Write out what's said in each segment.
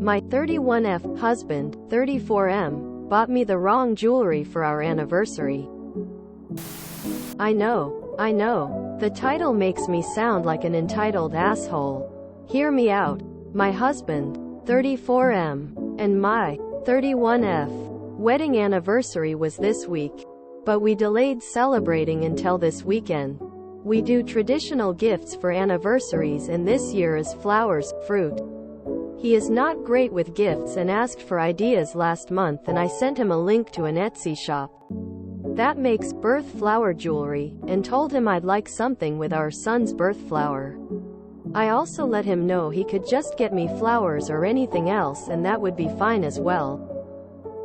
My 31F husband, 34M, bought me the wrong jewelry for our anniversary. I know. The title makes me sound like an entitled asshole. Hear me out. My husband, 34M, and my 31F wedding anniversary was this week, but we delayed celebrating until this weekend. We do traditional gifts for anniversaries, and this year is flowers, fruit. He is not great with gifts and asked for ideas last month, and I sent him a link to an Etsy shop that makes birth flower jewelry, and told him I'd like something with our son's birth flower. I also let him know he could just get me flowers or anything else, and that would be fine as well.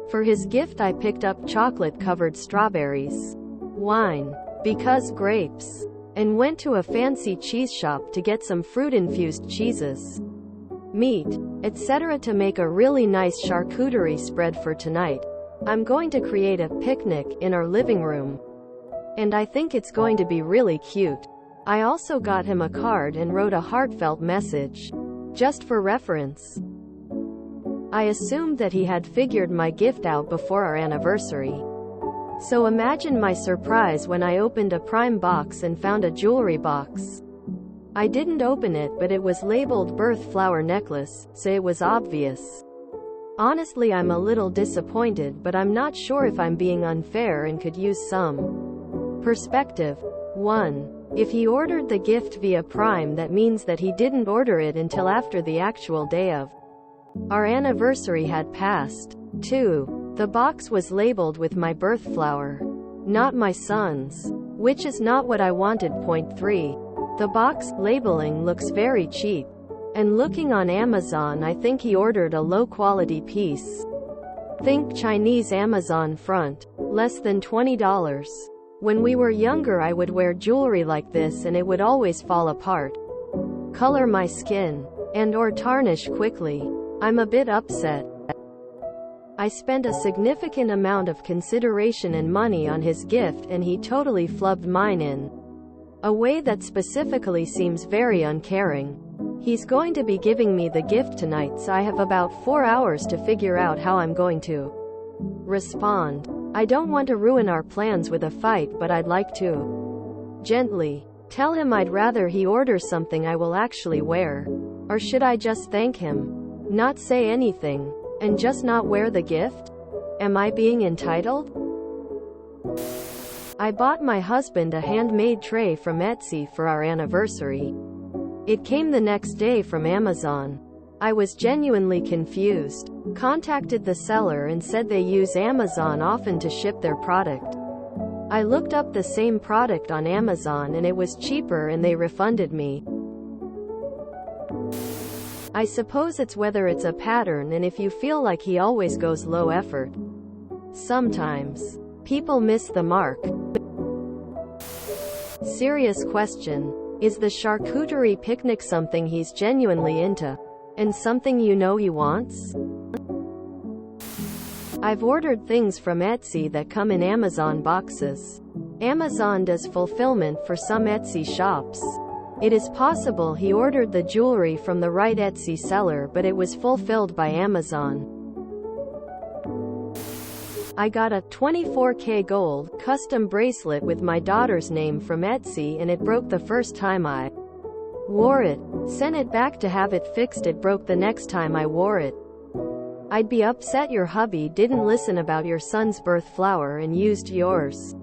For his gift I picked up chocolate-covered strawberries, wine, because grapes, and went to a fancy cheese shop to get some fruit-infused cheeses, meat, etc. to make a really nice charcuterie spread for tonight. I'm going to create a picnic in our living room, and I think it's going to be really cute. I also got him a card and wrote a heartfelt message, just for reference. I assumed that he had figured my gift out before our anniversary. So imagine my surprise when I opened a Prime box and found a jewelry box. I didn't open it, but it was labeled birth flower necklace, so it was obvious. Honestly, I'm a little disappointed, but I'm not sure if I'm being unfair and could use some perspective. 1. If he ordered the gift via Prime, that means that he didn't order it until after the actual day of our anniversary had passed. 2. The box was labeled with my birth flower, not my son's, which is not what I wanted. 3. The box labeling looks very cheap, and looking on Amazon, I think he ordered a low-quality piece. Think Chinese Amazon front, less than $20. When we were younger, I would wear jewelry like this and it would always fall apart, color my skin, and or tarnish quickly. I'm a bit upset. I spent a significant amount of consideration and money on his gift, and he totally flubbed mine in a way that specifically seems very uncaring. He's going to be giving me the gift tonight, so I have about 4 hours to figure out how I'm going to respond. I don't want to ruin our plans with a fight, but I'd like to gently tell him I'd rather he order something I will actually wear. Or should I just thank him, not say anything, and just not wear the gift? Am I being entitled? I bought my husband a handmade tray from Etsy for our anniversary. It came the next day from Amazon. I was genuinely confused. Contacted the seller and said they use Amazon often to ship their product. I looked up the same product on Amazon and it was cheaper, and they refunded me. I suppose it's whether it's a pattern, and if you feel like he always goes low effort. Sometimes people miss the mark. Serious question. Is the charcuterie picnic something he's genuinely into, and something you know he wants? I've ordered things from Etsy that come in Amazon boxes. Amazon does fulfillment for some Etsy shops. It is possible he ordered the jewelry from the right Etsy seller, but it was fulfilled by Amazon. I got a 24K gold custom bracelet with my daughter's name from Etsy, and it broke the first time I wore it. Sent it back to have it fixed. It broke the next time I wore it. I'd be upset your hubby didn't listen about your son's birth flower and used yours.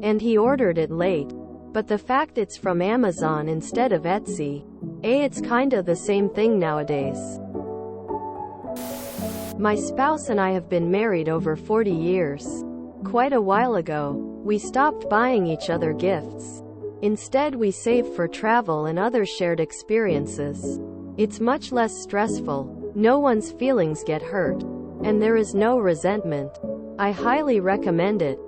And he ordered it late. But the fact it's from Amazon instead of Etsy, it's kinda the same thing nowadays. My spouse and I have been married over 40 years. Quite a while ago, we stopped buying each other gifts. Instead, we saved for travel and other shared experiences. It's much less stressful, no one's feelings get hurt, and there is no resentment. I highly recommend it.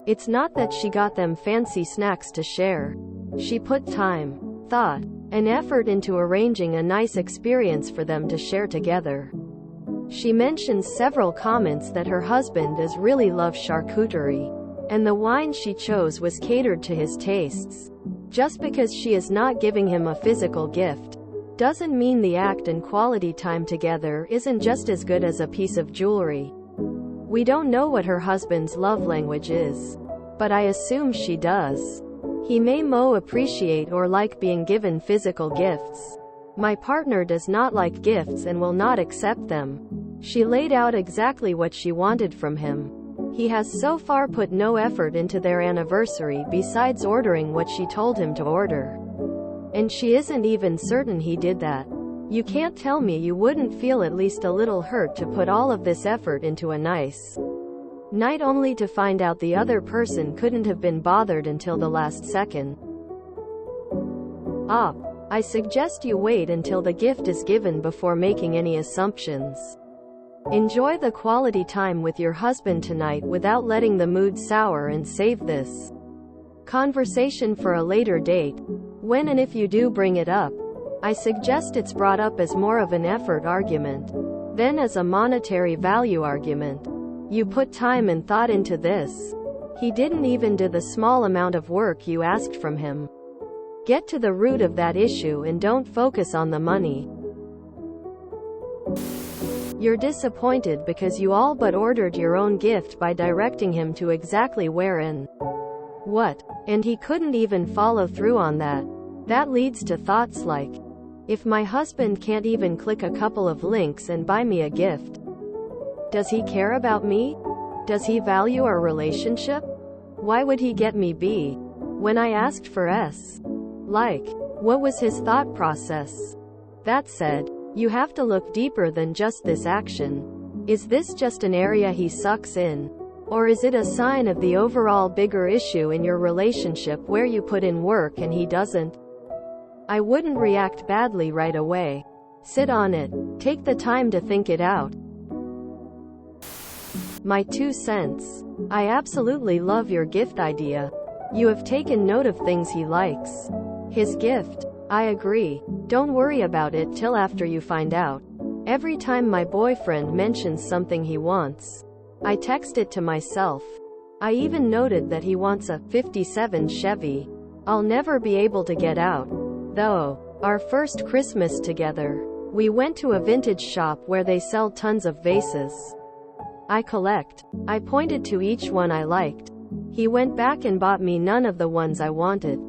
It's not that she got them fancy snacks to share. She put time, thought, and effort into arranging a nice experience for them to share together. She mentions several comments that her husband does really love charcuterie, and the wine she chose was catered to his tastes. Just because she is not giving him a physical gift, doesn't mean the act and quality time together isn't just as good as a piece of jewelry. We don't know what her husband's love language is, but I assume she does. He may appreciate or like being given physical gifts. My partner does not like gifts and will not accept them. She laid out exactly what she wanted from him. He has so far put no effort into their anniversary besides ordering what she told him to order. And she isn't even certain he did that. You can't tell me you wouldn't feel at least a little hurt to put all of this effort into a nice night only to find out the other person couldn't have been bothered until the last second. I suggest you wait until the gift is given before making any assumptions. Enjoy the quality time with your husband tonight without letting the mood sour, and save this conversation for a later date. When and if you do bring it up, I suggest it's brought up as more of an effort argument than as a monetary value argument. You put time and thought into this. He didn't even do the small amount of work you asked from him. Get to the root of that issue and don't focus on the money. You're disappointed because you all but ordered your own gift by directing him to exactly where and what, and he couldn't even follow through on that. That leads to thoughts like, if my husband can't even click a couple of links and buy me a gift, does he care about me? Does he value our relationship? Why would he get me B when I asked for S? Like, what was his thought process? That said, you have to look deeper than just this action. Is this just an area he sucks in? Or is it a sign of the overall bigger issue in your relationship where you put in work and he doesn't? I wouldn't react badly right away. Sit on it. Take the time to think it out. My 2 cents. I absolutely love your gift idea. You have taken note of things he likes. His gift. I agree. Don't worry about it till after you find out. Every time my boyfriend mentions something he wants, I text it to myself. I even noted that he wants a '57 Chevy. I'll never be able to get out, though. Our first Christmas together, we went to a vintage shop where they sell tons of vases I collect. I pointed to each one I liked. He went back and bought me none of the ones I wanted.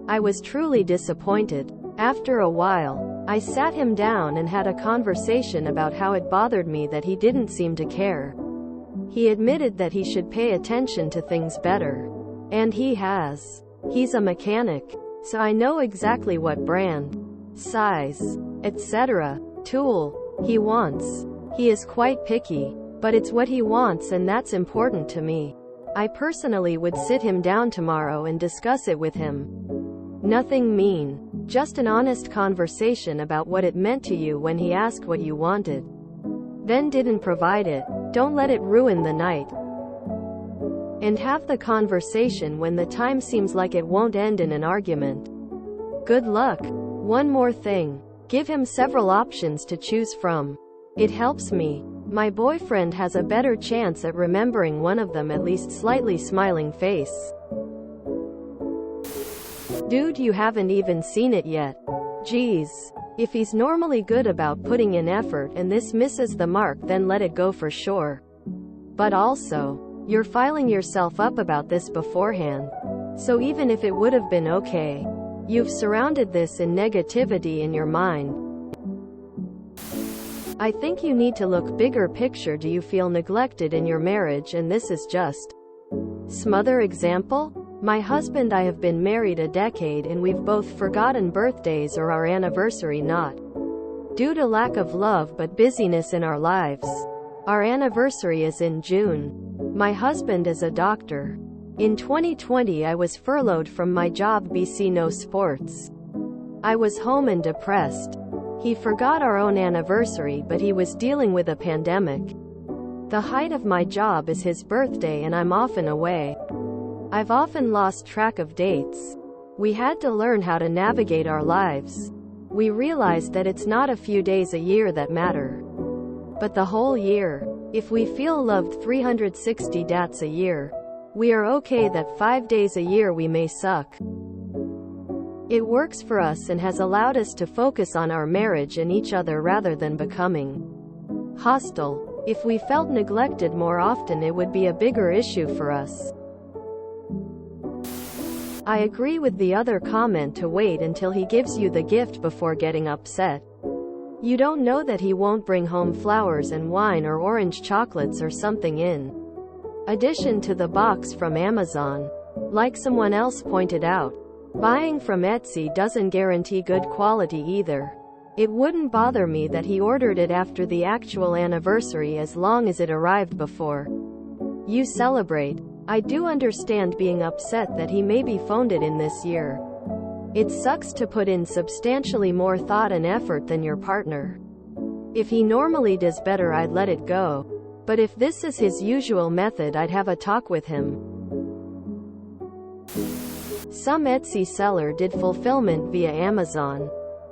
I was truly disappointed. After a while, I sat him down and had a conversation about how it bothered me that he didn't seem to care. He admitted that he should pay attention to things better. And he has. He's a mechanic, so I know exactly what brand, size, etc. tool he wants. He is quite picky, but it's what he wants, and that's important to me. I personally would sit him down tomorrow and discuss it with him. Nothing mean, just an honest conversation about what it meant to you when he asked what you wanted, then didn't provide it. Don't let it ruin the night. And have the conversation when the time seems like it won't end in an argument. Good luck. One more thing. Give him several options to choose from. It helps me. My boyfriend has a better chance at remembering one of them, at least slightly smiling face. Dude, you haven't even seen it yet. Geez. If he's normally good about putting in effort and this misses the mark, then let it go for sure. But also, you're filing yourself up about this beforehand. So even if it would have been okay, you've surrounded this in negativity in your mind. I think you need to look bigger picture. Do you feel neglected in your marriage and this is just smother example? My husband and I have been married a decade and we've both forgotten birthdays or our anniversary, not due to lack of love but busyness in our lives. Our anniversary is in June. My husband is a doctor. In 2020 I was furloughed from my job. BC no sports. I was home and depressed. He forgot our own anniversary, but he was dealing with a pandemic. The height of my job is his birthday and I'm often away. I've often lost track of dates. We had to learn how to navigate our lives. We realized that it's not a few days a year that matter, but the whole year. If we feel loved 360 days a year, we are okay that 5 days a year we may suck. It works for us and has allowed us to focus on our marriage and each other rather than becoming hostile. If we felt neglected more often, it would be a bigger issue for us. I agree with the other comment to wait until he gives you the gift before getting upset. You don't know that he won't bring home flowers and wine or orange chocolates or something in addition to the box from Amazon. Like someone else pointed out, buying from Etsy doesn't guarantee good quality either. It wouldn't bother me that he ordered it after the actual anniversary as long as it arrived before you celebrate. I do understand being upset that he maybe phoned it in this year. It sucks to put in substantially more thought and effort than your partner. If he normally does better, I'd let it go. But if this is his usual method, I'd have a talk with him. Some Etsy seller did fulfillment via Amazon.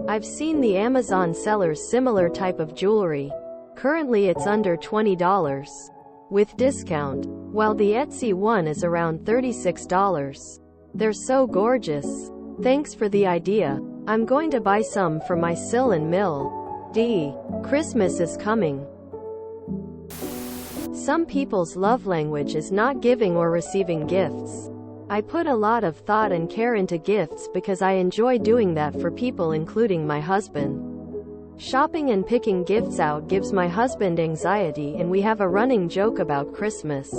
I've seen the Amazon seller's similar type of jewelry. Currently it's under $20 with discount, while the Etsy one is around $36. They're so gorgeous. Thanks for the idea. I'm going to buy some for my Sil and Mill. Christmas is coming. Some people's love language is not giving or receiving gifts. I put a lot of thought and care into gifts because I enjoy doing that for people, including my husband. Shopping and picking gifts out gives my husband anxiety, and we have a running joke about Christmas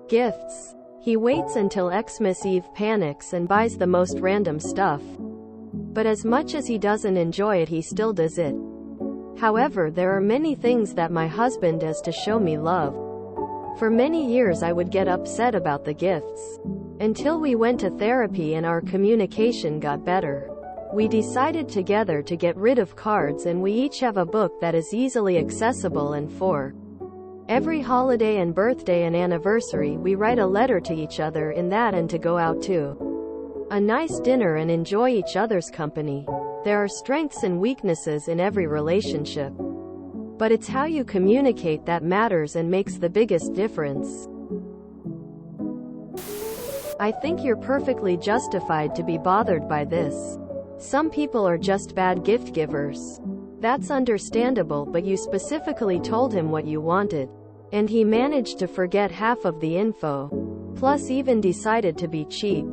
gifts. He waits until Xmas Eve, panics, and buys the most random stuff. But as much as he doesn't enjoy it, he still does it. However, there are many things that my husband does to show me love. For many years I would get upset about the gifts. Until we went to therapy and our communication got better. We decided together to get rid of cards, and we each have a book that is easily accessible, and for every holiday and birthday and anniversary we write a letter to each other in that, and to go out to a nice dinner and enjoy each other's company. There are strengths and weaknesses in every relationship, but it's how you communicate that matters and makes the biggest difference. I think you're perfectly justified to be bothered by this. Some people are just bad gift givers. That's understandable, but you specifically told him what you wanted, and he managed to forget half of the info, plus even decided to be cheap.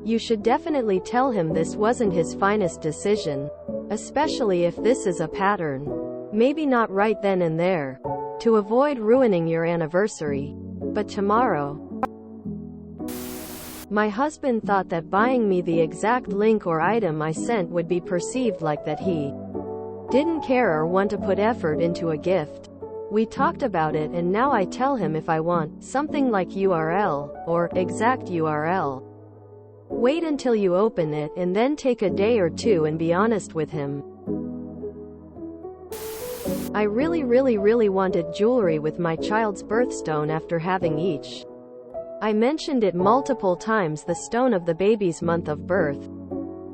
You should definitely tell him this wasn't his finest decision, especially if this is a pattern. Maybe not right then and there, to avoid ruining your anniversary, but tomorrow. My husband thought that buying me the exact link or item I sent would be perceived like that he didn't care or want to put effort into a gift. We talked about it, and now I tell him if I want something like URL or exact URL. Wait until you open it and then take a day or two and be honest with him. I really wanted jewelry with my child's birthstone after having each. I mentioned it multiple times, the stone of the baby's month of birth.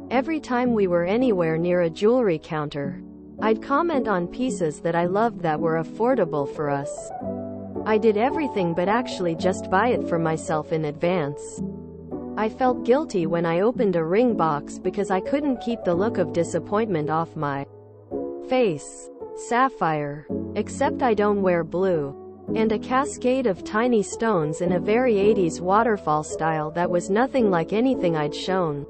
Every time we were anywhere near a jewelry counter, I'd comment on pieces that I loved that were affordable for us. I did everything but actually just buy it for myself in advance. I felt guilty when I opened a ring box because I couldn't keep the look of disappointment off my face. Sapphire. Except I don't wear blue. And a cascade of tiny stones in a very 80s waterfall style that was nothing like anything I'd shown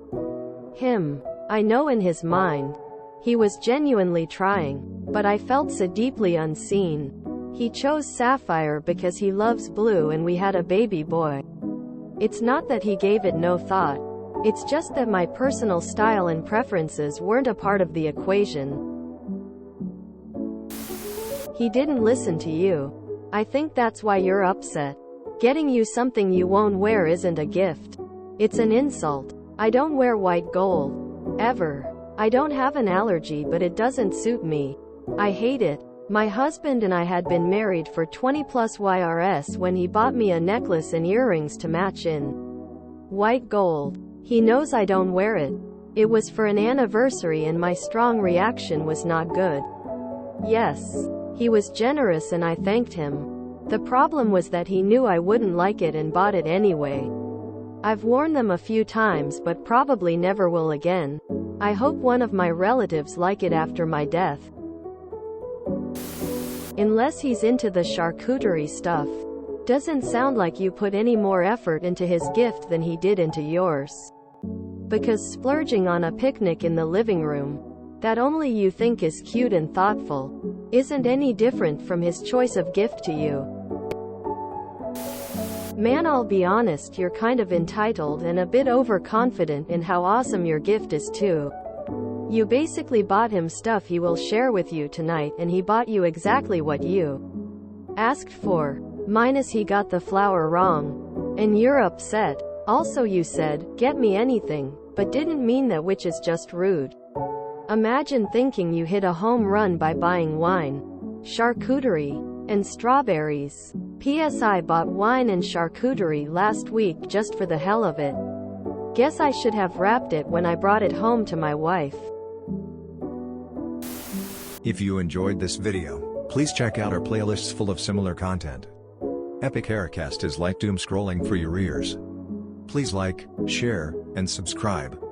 him. I know in his mind, he was genuinely trying, but I felt so deeply unseen. He chose sapphire because he loves blue and we had a baby boy. It's not that he gave it no thought. It's just that my personal style and preferences weren't a part of the equation. He didn't listen to you. I think that's why you're upset. Getting you something you won't wear isn't a gift. It's an insult. I don't wear white gold. Ever. I don't have an allergy, but it doesn't suit me. I hate it. My husband and I had been married for 20 plus YRS when he bought me a necklace and earrings to match in white gold. He knows I don't wear it. It was for an anniversary and my strong reaction was not good. Yes. He was generous and I thanked him. The problem was that he knew I wouldn't like it and bought it anyway. I've worn them a few times but probably never will again. I hope one of my relatives like it after my death. Unless he's into the charcuterie stuff. Doesn't sound like you put any more effort into his gift than he did into yours. Because splurging on a picnic in the living room, that only you think is cute and thoughtful, isn't any different from his choice of gift to you. Man, I'll be honest, you're kind of entitled and a bit overconfident in how awesome your gift is too. You basically bought him stuff he will share with you tonight, and he bought you exactly what you asked for. Minus he got the flower wrong. And you're upset. Also you said, "Get me anything," but didn't mean that, which is just rude. Imagine thinking you hit a home run by buying wine, charcuterie, and strawberries. P.S. I bought wine and charcuterie last week just for the hell of it. Guess I should have wrapped it when I brought it home to my wife. If you enjoyed this video, please check out our playlists full of similar content. Epic Haircast is like doom scrolling for your ears. Please like, share, and subscribe.